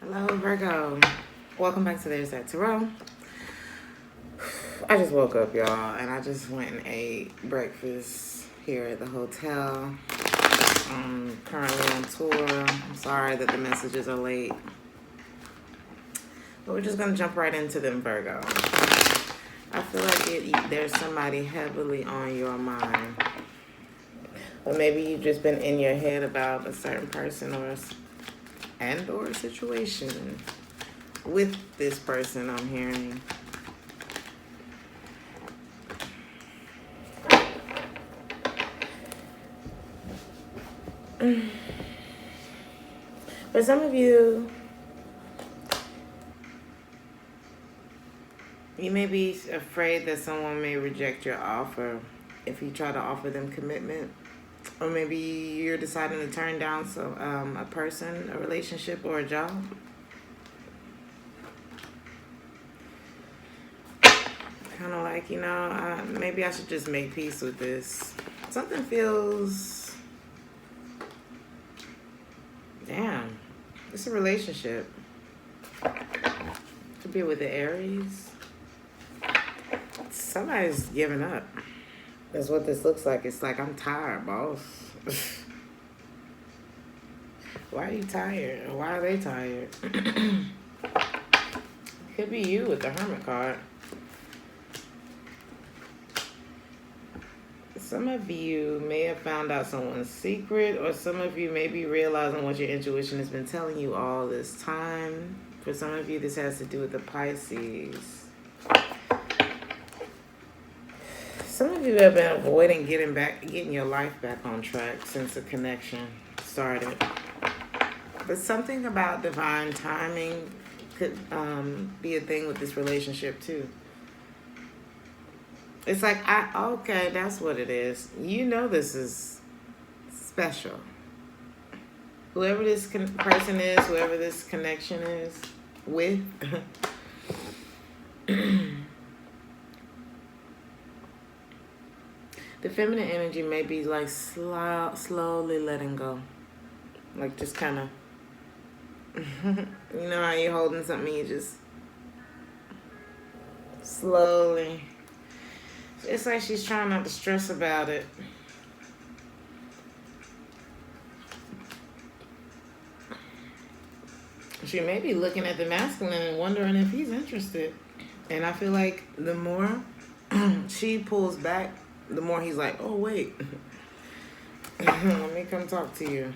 Hello, Virgo. Welcome back to Theresthattarot. I just woke up, y'all, and I just went and ate breakfast here at the hotel. I'm currently on tour. I'm sorry that the messages are late. But we're just going to jump right into them, Virgo. I feel like there's somebody heavily on your mind. Or maybe you've just been in your head about a certain person or a situation with this person, I'm hearing. For some of you, you may be afraid that someone may reject your offer if you try to offer them commitment. Or maybe you're deciding to turn down a person, a relationship, or a job. Kind of like, maybe I should just make peace with this. Something feels, damn, it's a relationship. Could be with the Aries. Somebody's giving up. That's what this looks like. It's like, I'm tired, boss. Why are you tired? Why are they tired? Could be you with the Hermit card. Some of you may have found out someone's secret, or some of you may be realizing what your intuition has been telling you all this time. For some of you, this has to do with the Pisces. Some of you have been avoiding getting your life back on track since the connection started. But something about divine timing could be a thing with this relationship too. It's like, okay, that's what it is. You know this is special. Whoever this person is, whoever this connection is with, the feminine energy may be like slowly letting go. Like just kind of, you know how you're holding something, you just slowly. It's like she's trying not to stress about it. She may be looking at the masculine and wondering if he's interested. And I feel like the more she pulls back, the more he's like, oh, wait. Let me come talk to you.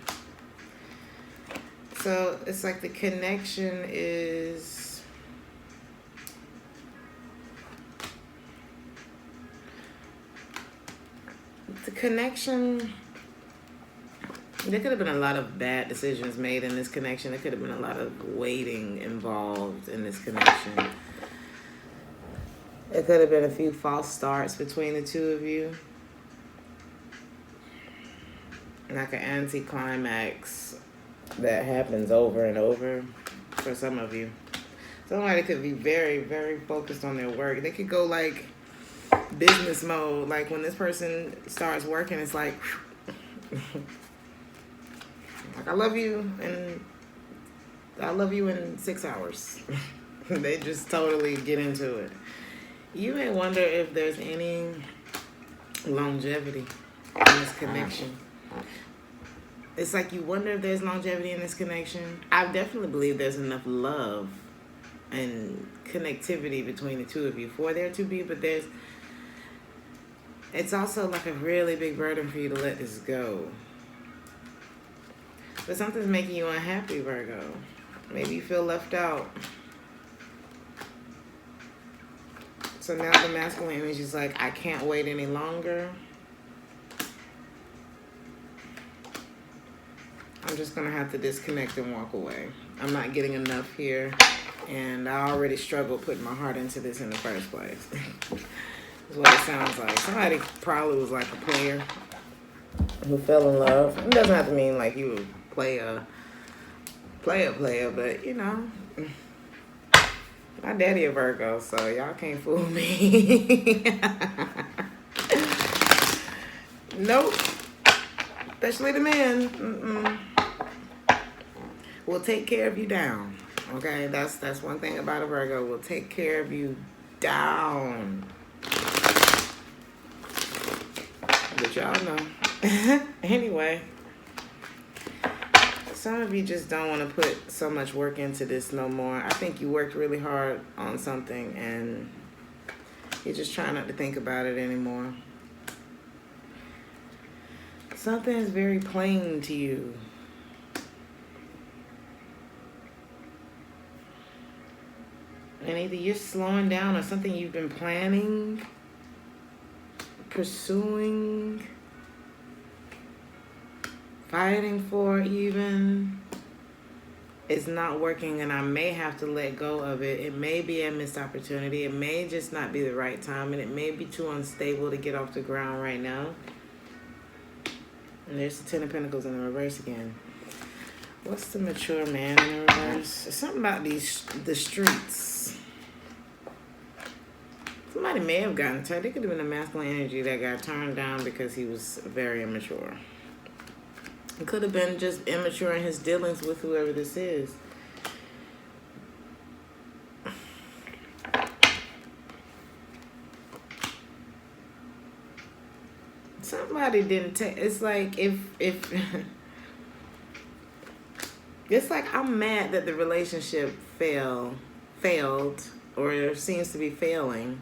So it's like the connection is... The connection... There could have been a lot of bad decisions made in this connection. There could have been a lot of waiting involved in this connection. It could have been a few false starts between the two of you. Like an anticlimax that happens over and over for some of you. Somebody could be very, very focused on their work. They could go like business mode. Like when this person starts working, it's like, like I love you in 6 hours. They just totally get into it. You may wonder if there's any longevity in this connection. It's like you wonder if there's longevity in this connection. I definitely believe there's enough love and connectivity between the two of you for there to be, but it's also like a really big burden for you to let this go. But something's making you unhappy, Virgo. Maybe you feel left out. So now the masculine energy is like, I can't wait any longer. I'm just going to have to disconnect and walk away. I'm not getting enough here. And I already struggled putting my heart into this in the first place. That's what it sounds like. Somebody probably was like a player who fell in love. It doesn't have to mean like you would play a player, but you know. My daddy a Virgo, so y'all can't fool me. Nope. Especially the men. Will take care of you down. Okay, that's one thing about a Virgo. Will take care of you down. But y'all know. Anyway, some of you just don't want to put so much work into this no more. I think you worked really hard on something and you're just trying not to think about it anymore. Something is very plain to you. And either you're slowing down or something you've been planning, pursuing, fighting for even, is not working, and I may have to let go of it. It may be a missed opportunity. It may just not be the right time, and it may be too unstable to get off the ground right now. And there's the Ten of Pentacles in the reverse again. What's the mature man in the reverse? There's something about the streets. Somebody may have gotten turned. It could have been a masculine energy that got turned down because he was very immature. It could have been just immature in his dealings with whoever this is. Somebody didn't take. It's like if it's like I'm mad that the relationship failed, or seems to be failing.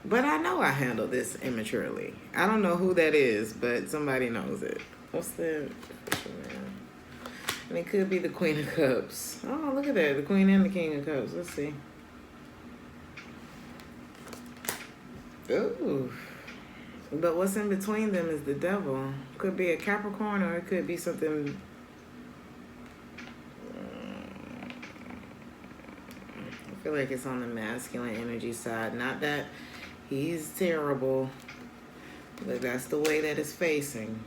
But I know I handled this immaturely. I don't know who that is, but somebody knows it. What's the... And it could be the Queen of Cups. Oh, look at that. The Queen and the King of Cups. Let's see. Ooh. But what's in between them is the Devil. Could be a Capricorn, or it could be something... I feel like it's on the masculine energy side. Not that he's terrible, but that's the way that it's facing.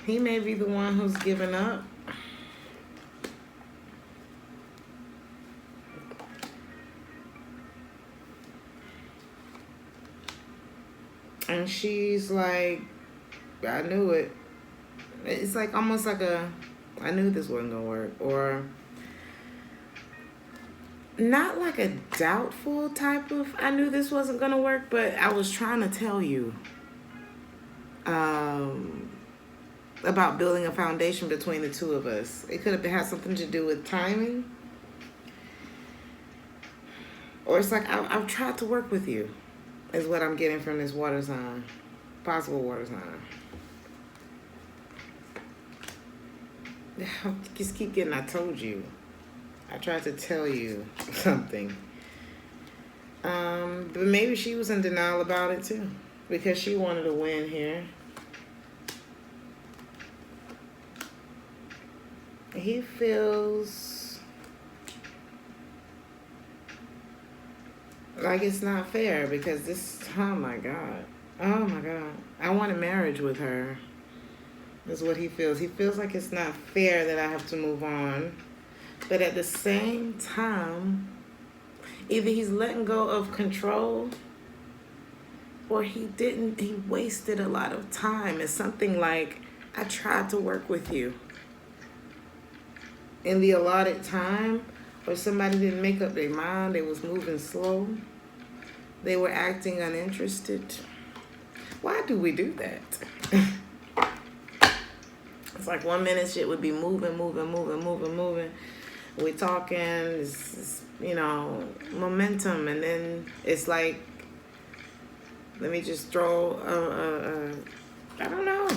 He may be the one who's given up. And she's like, I knew it. It's like almost like a, I knew this wasn't gonna work. Or not like a doubtful type of, I knew this wasn't gonna work, but I was trying to tell you about building a foundation between the two of us. It could have had something to do with timing. Or it's like, I've tried to work with you, is what I'm getting from this water sign. Possible water sign. I just keep getting, I told you. I tried to tell you something. But maybe she was in denial about it too, because she wanted to win here. He feels like it's not fair because this, oh my God. I want a marriage with her. Is what he feels. He feels like it's not fair that I have to move on. But at the same time, either he's letting go of control or he wasted a lot of time. It's something like, I tried to work with you in the allotted time, or somebody didn't make up their mind. They was moving slow. They were acting uninterested. Why do we do that? It's like 1 minute shit would be moving. We talking, it's, you know, momentum, and then it's like, let me just throw I don't know.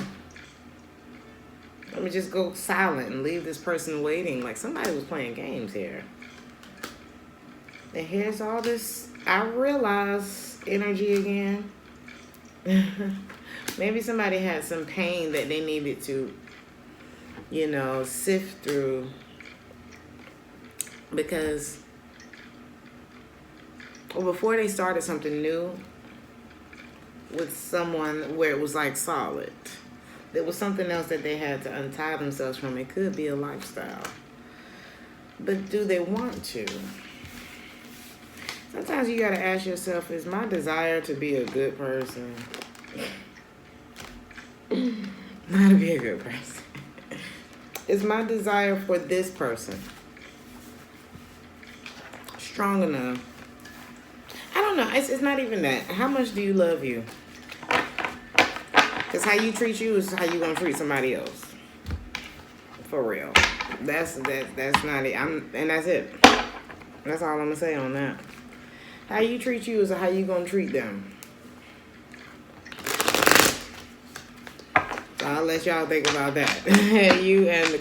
Let me just go silent and leave this person waiting. Like somebody was playing games here. And here's all this, I realize, energy again. Maybe somebody had some pain that they needed to, you know, sift through, because before they started something new with someone where it was like solid, there was something else that they had to untie themselves from. It could be a lifestyle, but do they want to? Sometimes you gotta ask yourself, is my desire to be a good person? Not to be a good person. Is my desire for this person strong enough? I don't know. It's not even that. How much do you love you? Because how you treat you is how you gonna treat somebody else. For real. That's not it. And that's it. That's all I'm gonna say on that. How you treat you is how you gonna treat them. So I'll let y'all think about that. You and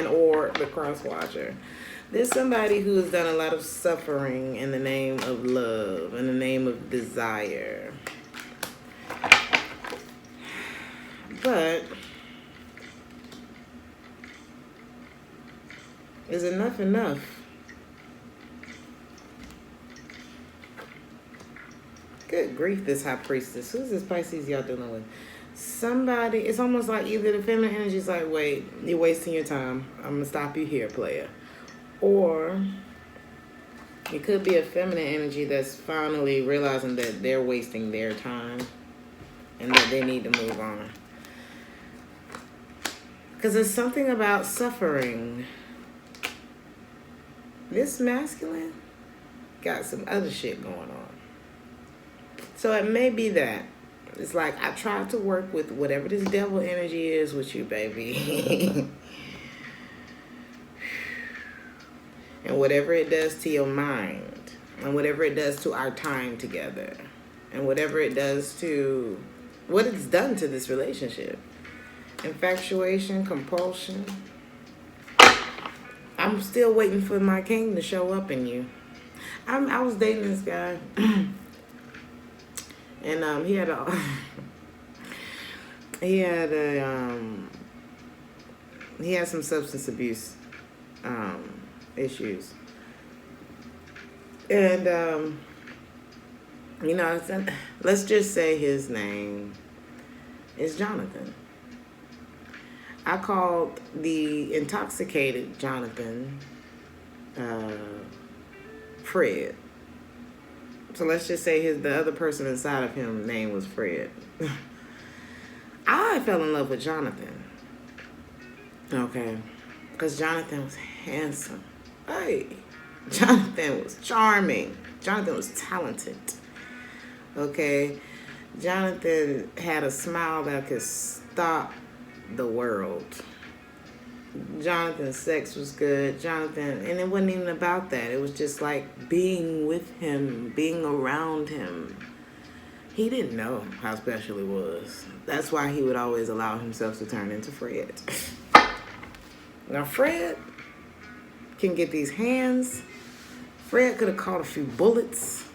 or the cross watcher. There's somebody who has done a lot of suffering in the name of love, in the name of desire. But is enough enough? Good grief, this high priestess. Who's this Pisces y'all dealing with? Somebody, it's almost like either the feminine energy is like, wait, you're wasting your time. I'm going to stop you here, player. Or it could be a feminine energy that's finally realizing that they're wasting their time and that they need to move on. Because there's something about suffering. This masculine got some other shit going on. So it may be that. It's like, I tried to work with whatever this devil energy is with you, baby. And whatever it does to your mind, and whatever it does to our time together, and whatever it does to what it's done to this relationship. Infatuation, compulsion. I'm still waiting for my king to show up in you. I was dating this guy, and he had some substance abuse issues, and let's just say his name is Jonathan. I called the intoxicated Jonathan Fred. So let's just say the other person inside of him name was Fred. I fell in love with Jonathan. Okay. Because Jonathan was handsome. Hey. Jonathan was charming. Jonathan was talented. Okay. Jonathan had a smile that could stop the world. Jonathan's sex was good. And it wasn't even about that. It was just like being with him, being around him. He didn't know how special he was. That's why he would always allow himself to turn into Fred. Now, Fred can get these hands. Fred could have caught a few bullets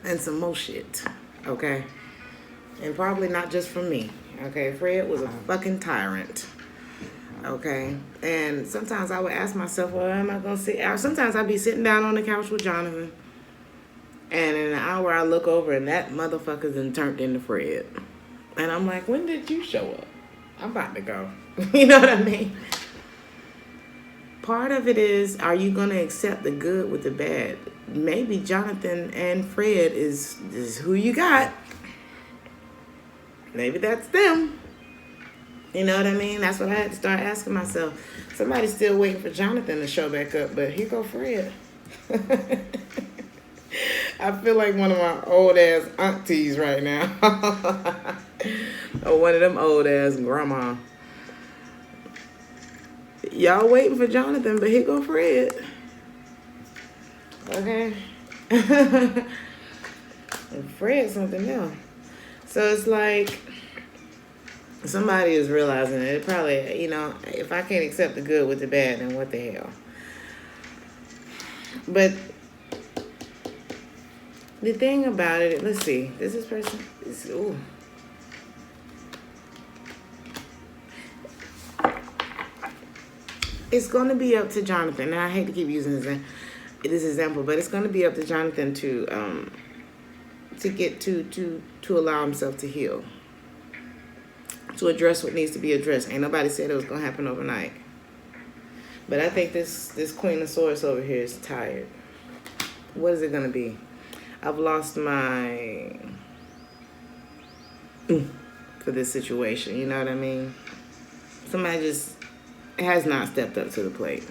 and some more shit. Okay? And probably not just from me. Okay? Fred was a fucking tyrant. Okay? And sometimes I would ask myself, well, am I going to sit? Sometimes I'd be sitting down on the couch with Jonathan. And in an hour, I look over and that motherfucker's been turned into Fred. And I'm like, when did you show up? I'm about to go. You know what I mean? Part of it is, are you going to accept the good with the bad? Maybe Jonathan and Fred is who you got. Maybe that's them. You know what I mean? That's what I had to start asking myself. Somebody's still waiting for Jonathan to show back up, but here go Fred. I feel like one of my old ass aunties right now. Or one of them old ass grandma. Y'all waiting for Jonathan, but here go Fred. Okay? And Fred's something else. So it's like somebody is realizing it. Probably, if I can't accept the good with the bad, then what the hell? But the thing about it, let's see. This person is, ooh. It's going to be up to Jonathan. And I hate to keep using this example, but it's going to be up to Jonathan to get to allow himself to heal, to address what needs to be addressed. Ain't nobody said it was going to happen overnight. But I think this Queen of Swords over here is tired. What is it going to be? I've lost my for this situation. You know what I mean? Somebody just has not stepped up to the plate.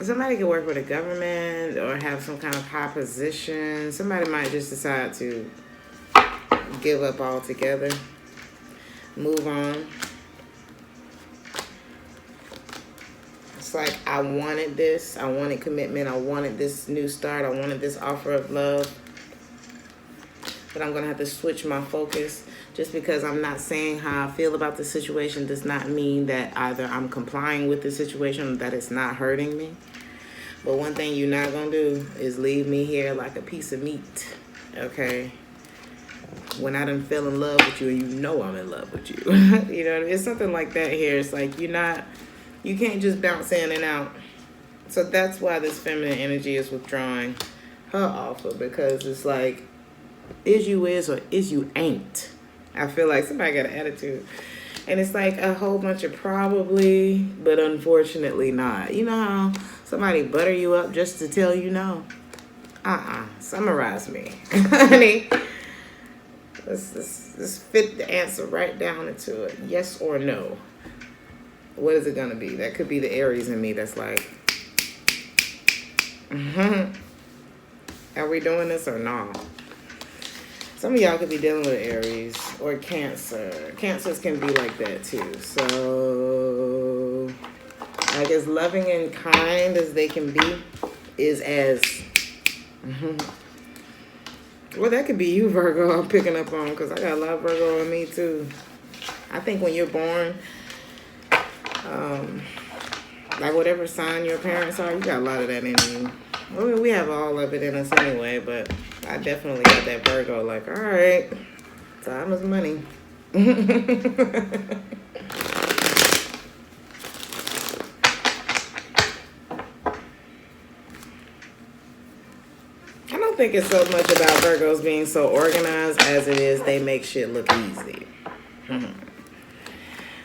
Somebody could work with a government or have some kind of high position. Somebody might just decide to give up altogether, move on. It's like, I wanted this. I wanted commitment. I wanted this new start. I wanted this offer of love. But I'm going to have to switch my focus. Just because I'm not saying how I feel about the situation does not mean that either I'm complying with the situation or that it's not hurting me. But one thing you're not going to do is leave me here like a piece of meat, okay? When I done fell in love with you and you know I'm in love with you. You know, it's something like that here. It's like you can't just bounce in and out. So that's why this feminine energy is withdrawing her offer, because it's like, is you is or is you ain't. I feel like somebody got an attitude. And it's like a whole bunch of probably, but unfortunately not. You know how somebody butter you up just to tell you no? Summarize me. Honey, let's fit the answer right down into it. Yes or no. What is it going to be? That could be the Aries in me that's like, are we doing this or not? Some of y'all could be dealing with Aries or Cancer. Cancers can be like that too. So, like as loving and kind as they can be is as... Well, that could be you, Virgo, I'm picking up on, because I got a lot of Virgo in me too. I think when you're born, like whatever sign your parents are, you got a lot of that in you. I mean, we have all of it in us anyway, but I definitely got that Virgo, like, all right, time is money. I don't think it's so much about Virgos being so organized as it is they make shit look easy.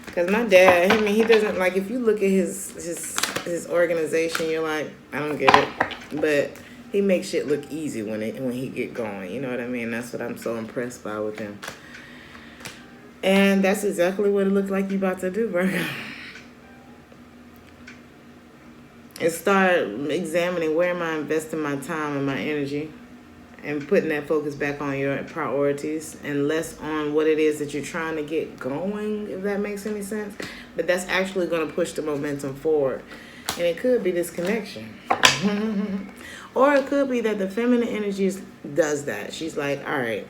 Because my dad, I mean, he doesn't, like, if you look at his organization, you're like, I don't get it. But he makes shit look easy when he get going. You know what I mean? That's what I'm so impressed by with him. And that's exactly what it looked like you about to do, Virgo. And start examining where am I investing my time and my energy, and putting that focus back on your priorities and less on what it is that you're trying to get going, if that makes any sense. But that's actually going to push the momentum forward. And it could be this connection. Or it could be that the feminine energy does that. She's like, all right,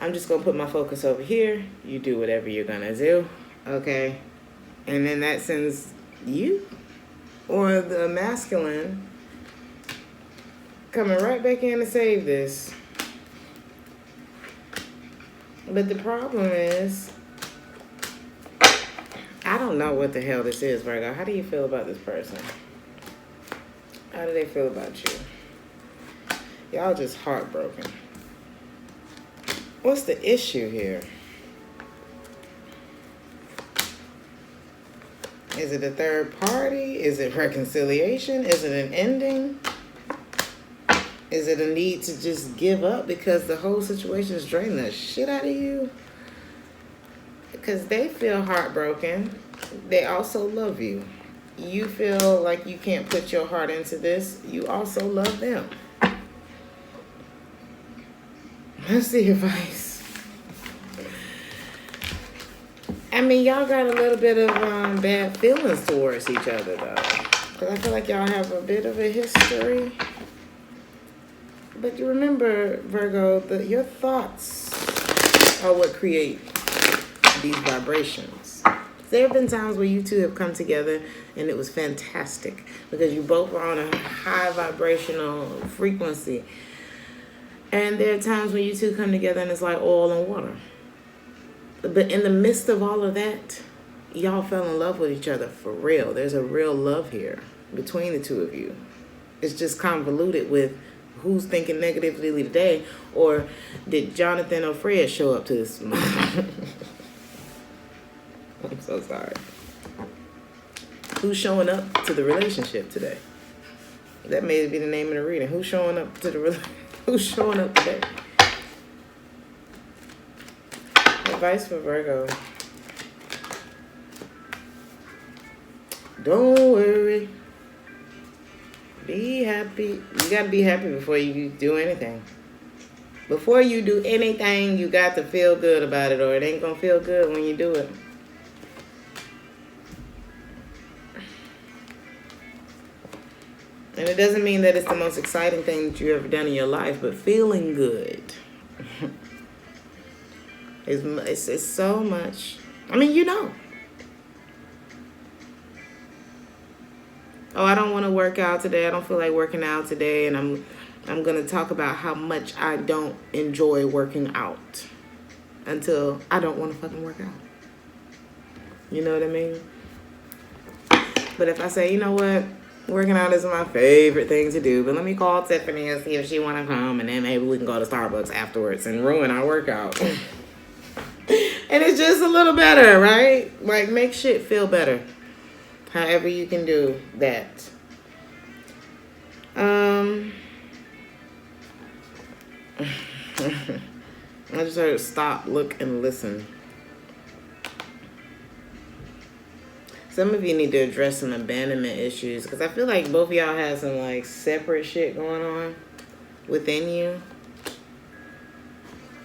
I'm just going to put my focus over here. You do whatever you're going to do. Okay? And then that sends you or the masculine coming right back in to save this. But the problem is, I don't know what the hell this is, Virgo. How do you feel about this person? How do they feel about you? Y'all just heartbroken. What's the issue here? Is it a third party? Is it reconciliation? Is it an ending? Is it a need to just give up because the whole situation is draining the shit out of you? Because they feel heartbroken. They also love you. You feel like you can't put your heart into this. You also love them. That's the advice. I mean, y'all got a little bit of bad feelings towards each other, though. Because I feel like y'all have a bit of a history. But you remember, Virgo, your thoughts are what create these vibrations. There have been times where you two have come together and it was fantastic because you both were on a high vibrational frequency. And there are times when you two come together and it's like oil and water. But in the midst of all of that, y'all fell in love with each other for real. There's a real love here between the two of you. It's just convoluted with who's thinking negatively today, or did Jonathan or Fred show up to this? I'm so sorry. Who's showing up to the relationship today? That may be the name of the reading. Who's showing up to the Who's showing up today? advice for Virgo. Don't worry. Be happy. You gotta be happy before you do anything. Before you do anything, you got to feel good about it, or it ain't gonna feel good when you do it. And it doesn't mean that it's the most exciting thing that you've ever done in your life, but feeling good. It's so much. I mean, you know. Oh, I don't want to work out today. I don't feel like working out today. And I'm going to talk about how much I don't enjoy working out until I don't want to fucking work out. You know what I mean? But if I say, you know what? Working out is my favorite thing to do. But let me call Tiffany and see if she want to come. And then maybe we can go to Starbucks afterwards and ruin our workout. And it's just a little better, right? Like, make shit feel better. However you can do that. I just heard stop, look, and listen. Some of you need to address some abandonment issues, because I feel like both of y'all have some like separate shit going on within you.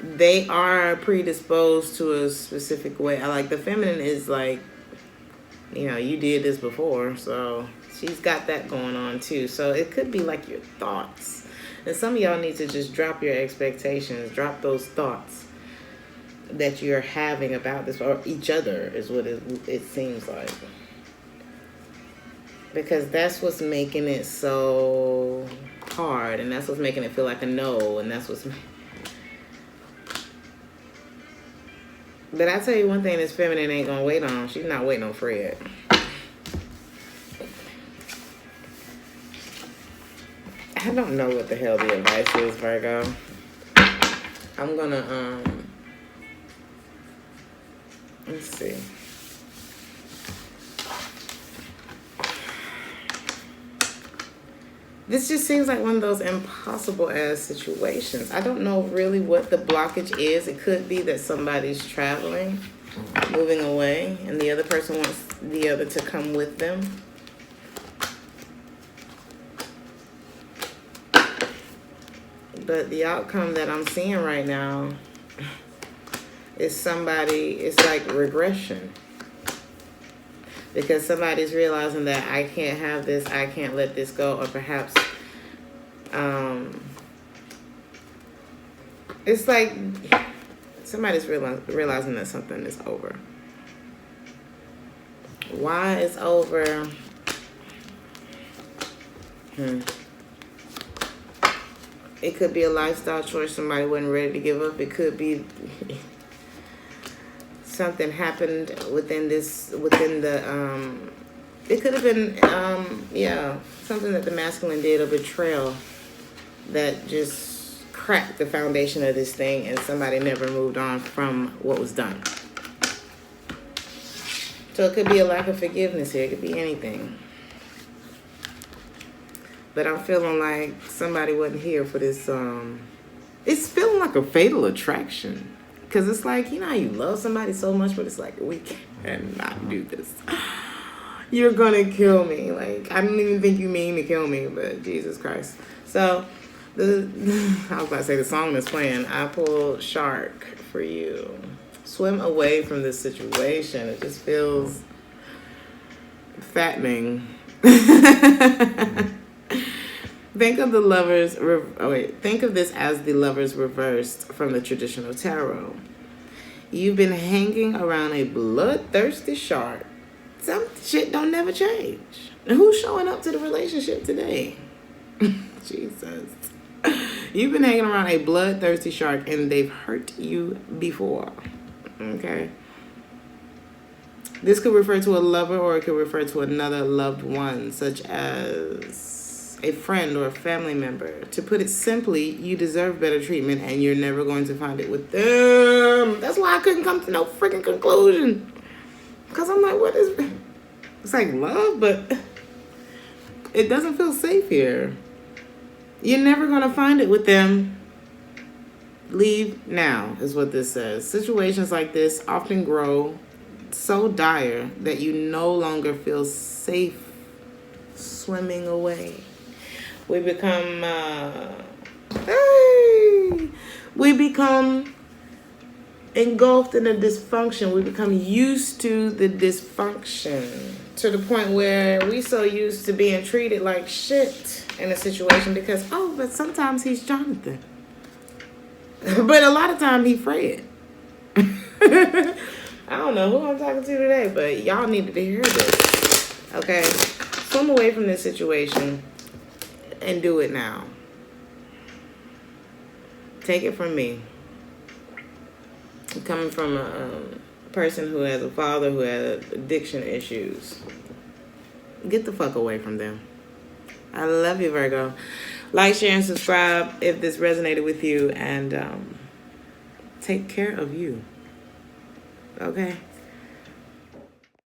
They are predisposed to a specific way. I like the feminine is like, you know, you did this before, so she's got that going on too. So it could be like your thoughts. And some of y'all need to just drop your expectations, drop those thoughts that you're having about this, or each other is what it seems like. Because that's what's making it so hard, and that's what's making it feel like a no, and that's what's... But I tell you one thing this feminine ain't gonna wait on. She's not waiting on Fred. I don't know what the hell the advice is, Virgo. I'm gonna, let's see. This just seems like one of those impossible ass situations. I don't know really what the blockage is. It could be that somebody's traveling, moving away, and the other person wants the other to come with them. But the outcome that I'm seeing right now is it's like regression. Because somebody's realizing that I can't have this, I can't let this go, or perhaps it's like somebody's realizing that something is over. Why it's over? It could be a lifestyle choice somebody wasn't ready to give up. It could be something happened within the it could have been something that the masculine did, a betrayal that just cracked the foundation of this thing, and somebody never moved on from what was done. So it could be a lack of forgiveness here. It could be anything. But I'm feeling like somebody wasn't here for this. It's feeling like a fatal attraction. Because it's like, you know how you love somebody so much, but it's like, we cannot do this. You're going to kill me. Like, I don't even think you mean to kill me, but Jesus Christ. So, I was about to say the song that's playing, I pulled Shark for you. Swim away from this situation. It just feels fattening. Think of this as the Lovers reversed from the traditional tarot. You've been hanging around a bloodthirsty shark. Some shit don't never change. And who's showing up to the relationship today? Jesus. You've been hanging around a bloodthirsty shark, and they've hurt you before. Okay? This could refer to a lover, or it could refer to another loved one, such as a friend or a family member. To put it simply, you deserve better treatment, and you're never going to find it with them. That's why I couldn't come to no freaking conclusion. Because I'm like, what is... It's like love, but it doesn't feel safe here. You're never going to find it with them. Leave now is what this says. Situations like this often grow so dire that you no longer feel safe swimming away. We become engulfed in a dysfunction. We become used to the dysfunction to the point where we so used to being treated like shit in a situation because, but sometimes he's Jonathan. But a lot of time he Fred. I don't know who I'm talking to today, but y'all needed to hear this. Okay? Swim away from this situation and do it now. Take it from me. I'm coming from a person who has a father who has addiction issues. Get the fuck away from them. I love you, Virgo. Like, share, and subscribe if this resonated with you. And take care of you. Okay?